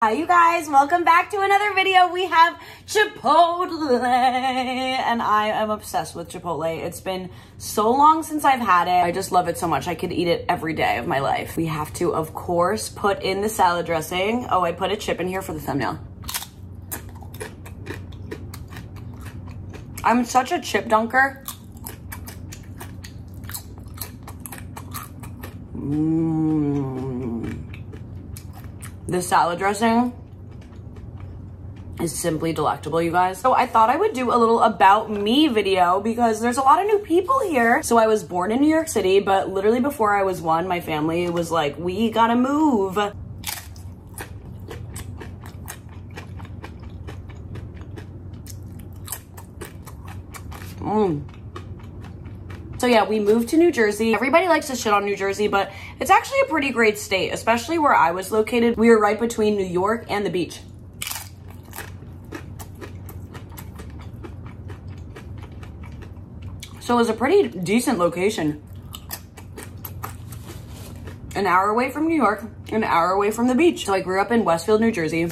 Hi you guys, welcome back to another video. We have Chipotle and I am obsessed with Chipotle. It's been so long since I've had it. I just love it so much. I could eat it every day of my life. We have to, of course, put in the salad dressing. Oh, I put a chip in here for the thumbnail. I'm such a chip dunker. The salad dressing is simply delectable, you guys. So I thought I would do a little about me video because there's a lot of new people here. So I was born in New York City, but literally before I was one, my family was like, we gotta move. So yeah, we moved to New Jersey. Everybody likes to shit on New Jersey, but it's actually a pretty great state, especially where I was located. We were right between New York and the beach. So it was a pretty decent location. An hour away from New York, an hour away from the beach. So I grew up in Westfield, New Jersey.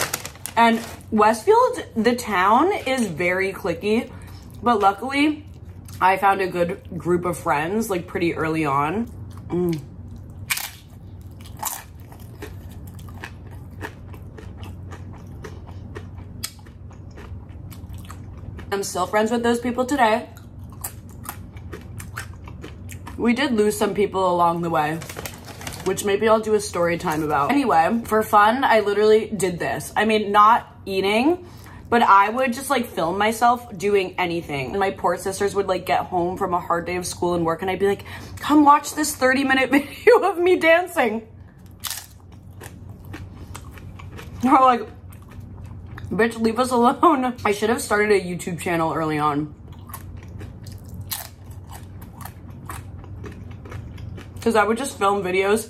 And Westfield, the town is very cliquey, but luckily, I found a good group of friends like pretty early on. I'm still friends with those people today. We did lose some people along the way, which maybe I'll do a story time about. Anyway, for fun, I literally did this. I mean, not eating, but I would just like film myself doing anything. And my poor sisters would like get home from a hard day of school and work and I'd be like, come watch this 30-minute video of me dancing. Or like, bitch, leave us alone. I should have started a YouTube channel early on. Because I would just film videos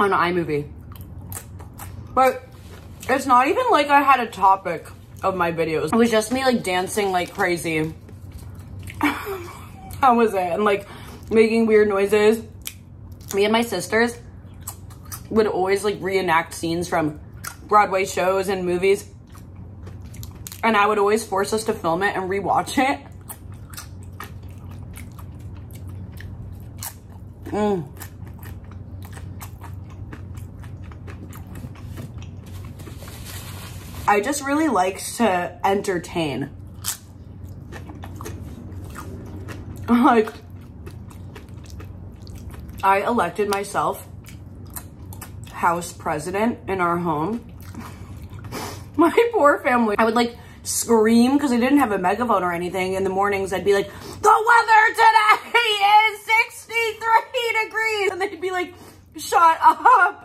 on iMovie. But it's not even like I had a topic of my videos. It was just me like dancing like crazy. That was it. And like making weird noises. Me and my sisters would always like reenact scenes from Broadway shows and movies. And I would always force us to film it and rewatch it. I just really like to entertain. Like, I elected myself house president in our home. My poor family. I would like scream because I didn't have a megaphone or anything. In the mornings, I'd be like, the weather today is 63 degrees. And they'd be like, shut up.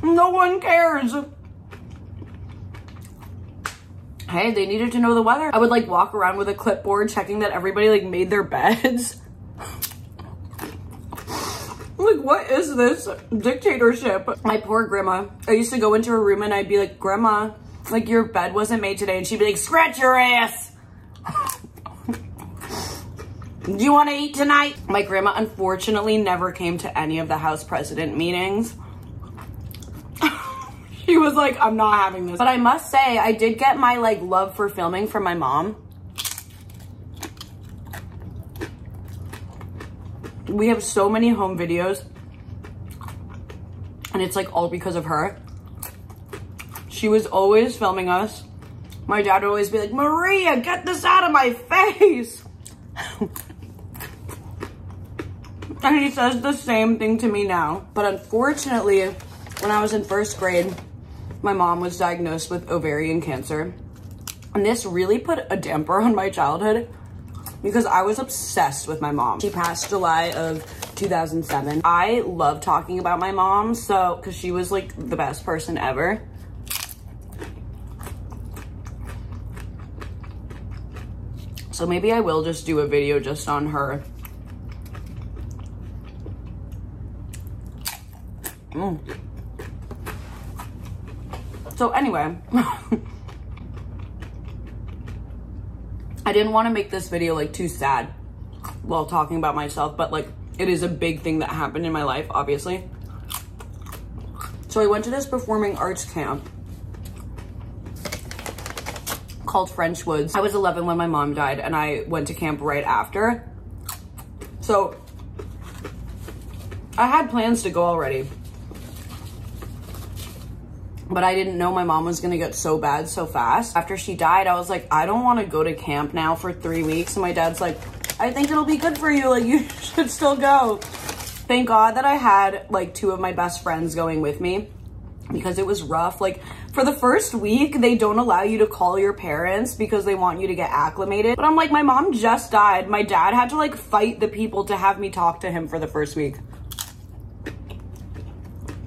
No one cares. Hey, they needed to know the weather. I would like walk around with a clipboard checking that everybody like made their beds. Like, what is this dictatorship? My poor grandma. I used to go into her room and I'd be like, Grandma, like your bed wasn't made today. And she'd be like, scratch your ass. Do you want to eat tonight? My grandma unfortunately never came to any of the house president meetings. She was like, I'm not having this. But I must say, I did get my like love for filming from my mom. We have so many home videos and it's like all because of her. She was always filming us. My dad would always be like, Maria, get this out of my face. And he says the same thing to me now. But unfortunately, when I was in first grade, my mom was diagnosed with ovarian cancer. And this really put a damper on my childhood because I was obsessed with my mom. She passed July of 2007. I love talking about my mom, so, because she was like the best person ever. So maybe I will just do a video just on her. So anyway, I didn't want to make this video like too sad while talking about myself, but like it is a big thing that happened in my life, obviously. So I went to this performing arts camp called French Woods. I was 11 when my mom died, and I went to camp right after. So I had plans to go already, but I didn't know my mom was gonna get so bad so fast. After she died, I was like, I don't wanna go to camp now for 3 weeks. And my dad's like, I think it'll be good for you. Like, you should still go. Thank God that I had like 2 of my best friends going with me, because it was rough. Like, for the first week, they don't allow you to call your parents because they want you to get acclimated. But I'm like, my mom just died. My dad had to like fight the people to have me talk to him for the first week.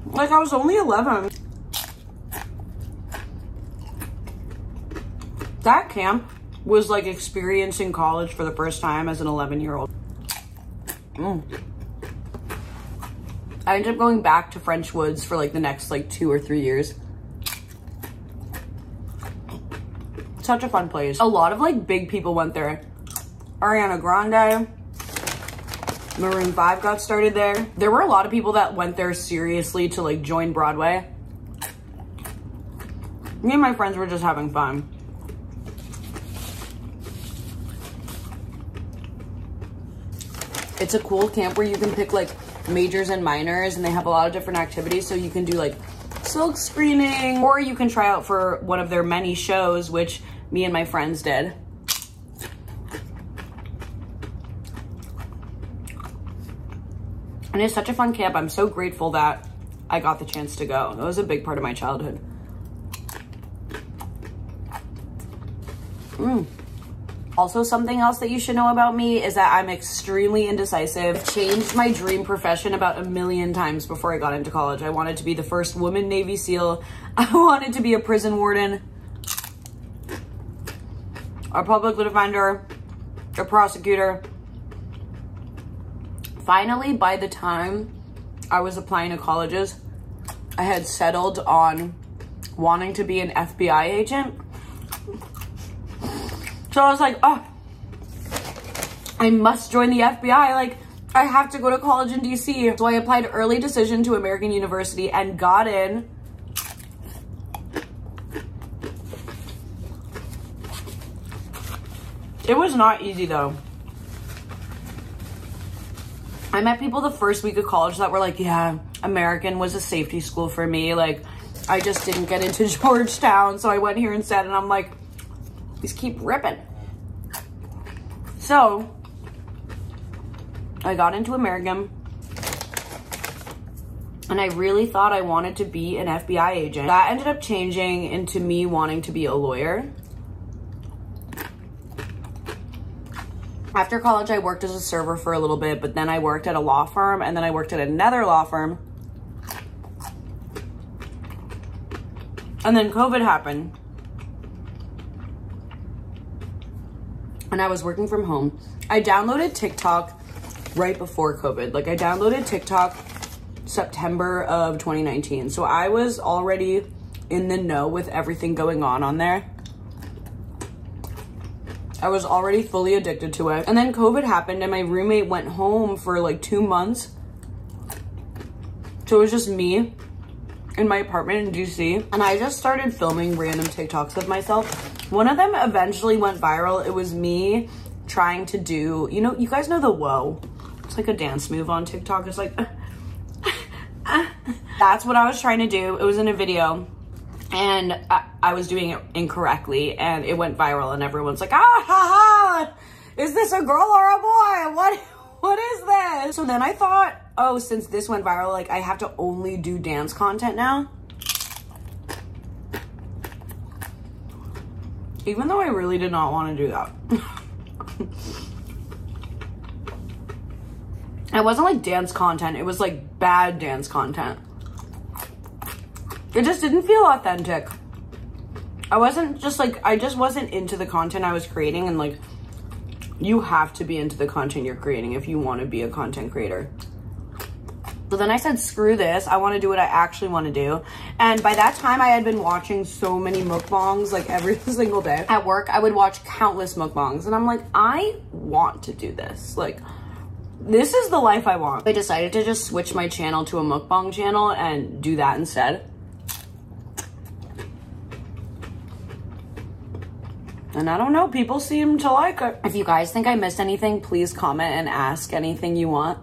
Like, I was only 11. That camp was like experiencing college for the first time as an 11-year-old. I ended up going back to French Woods for like the next like 2 or 3 years. Such a fun place. A lot of like big people went there. Ariana Grande, Maroon 5 got started there. There were a lot of people that went there seriously to like join Broadway. Me and my friends were just having fun. It's a cool camp where you can pick like majors and minors, and they have a lot of different activities. So you can do like silk screening, or you can try out for one of their many shows, which me and my friends did. And it's such a fun camp. I'm so grateful that I got the chance to go. It was a big part of my childhood. Also, something else that you should know about me is that I'm extremely indecisive. Changed my dream profession about 1,000,000 times before I got into college. I wanted to be the first woman Navy SEAL. I wanted to be a prison warden, a public defender, a prosecutor. Finally, by the time I was applying to colleges, I had settled on wanting to be an FBI agent. So I was like, oh, I must join the FBI. Like, I have to go to college in DC. So I applied early decision to American University and got in. It was not easy though. I met people the first week of college that were like, yeah, American was a safety school for me. Like, I just didn't get into Georgetown, so I went here instead. And I'm like, these keep ripping. So I got into American, and I really thought I wanted to be an FBI agent. That ended up changing into me wanting to be a lawyer. After college, I worked as a server for a little bit, but then I worked at a law firm, and then I worked at another law firm. And then COVID happened. And I was working from home. I downloaded TikTok right before COVID. Like, I downloaded TikTok September of 2019. So I was already in the know with everything going on there. I was already fully addicted to it. And then COVID happened, and my roommate went home for like 2 months. So it was just me in my apartment in DC. And I just started filming random TikToks of myself. One of them eventually went viral. It was me trying to do, you know, you guys know the whoa. It's like a dance move on TikTok. It's like, that's what I was trying to do. It was in a video, and I was doing it incorrectly, and it went viral, and everyone's like, ah, ha, ha, is this a girl or a boy? What is this? So then I thought, oh, since this went viral, like, I have to only do dance content now. Even though I really did not want to do that. It wasn't like dance content. It was like bad dance content. It just didn't feel authentic. I just wasn't into the content I was creating. And like, you have to be into the content you're creating if you want to be a content creator. So then I said, screw this. I want to do what I actually want to do. And by that time, I had been watching so many mukbangs, like every single day. At work, I would watch countless mukbangs. And I'm like, I want to do this. Like, This is the life I want. I decided to just switch my channel to a mukbang channel and do that instead. And I don't know, people seem to like it. If you guys think I missed anything, please comment and ask anything you want.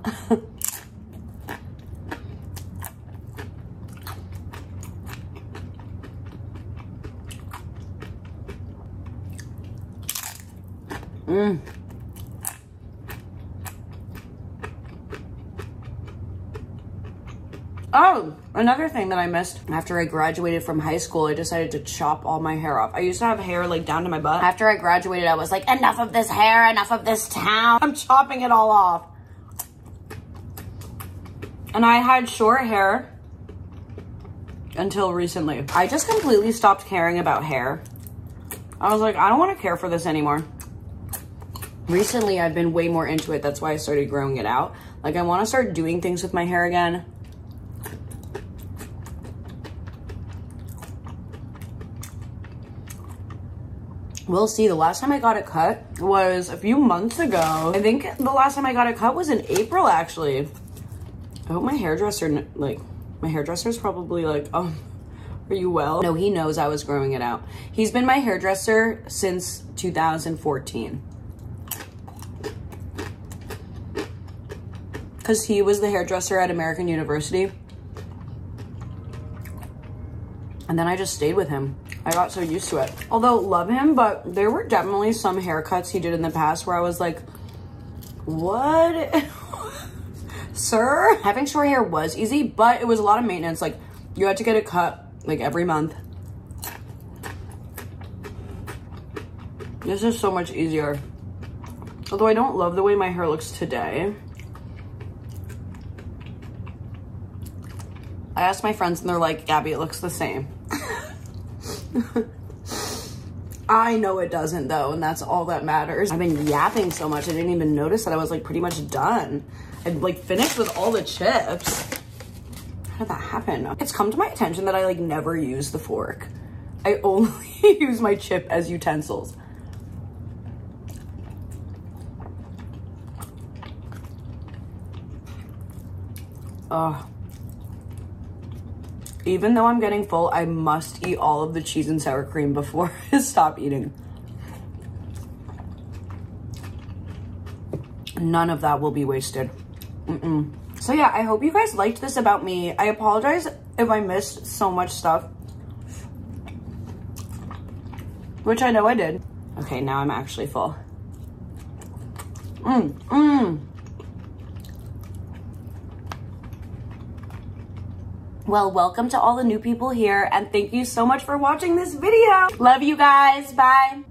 Oh, another thing that I missed. After I graduated from high school, I decided to chop all my hair off. I used to have hair like down to my butt. After I graduated, I was like, enough of this hair, enough of this town. I'm chopping it all off. And I had short hair until recently. I just completely stopped caring about hair. I was like, I don't want to care for this anymore. Recently, I've been way more into it. That's why I started growing it out. Like, I want to start doing things with my hair again. We'll see. The last time I got it cut was a few months ago. I think the last time I got it cut was in April, actually. I hope my hairdresser, like, my hairdresser's probably like, are you well? No, he knows I was growing it out. He's been my hairdresser since 2014. Because he was the hairdresser at American University. And then I just stayed with him. I got so used to it. Although, love him, but there were definitely some haircuts he did in the past where I was like, what? Sir? Having short hair was easy, but it was a lot of maintenance. Like, you had to get it cut like every month. This is so much easier. Although I don't love the way my hair looks today. I asked my friends and they're like, Gabby, it looks the same. I know it doesn't though, and that's all that matters. I've been yapping so much, I didn't even notice that I was like pretty much done. I'd like finished with all the chips. How did that happen? It's come to my attention that I like never use the fork. I only use my chip as utensils. Even though I'm getting full, I must eat all of the cheese and sour cream before I stop eating. None of that will be wasted. So yeah, I hope you guys liked this about me. I apologize if I missed so much stuff, which I know I did. Okay, now I'm actually full. Well, welcome to all the new people here, and thank you so much for watching this video. Love you guys. Bye.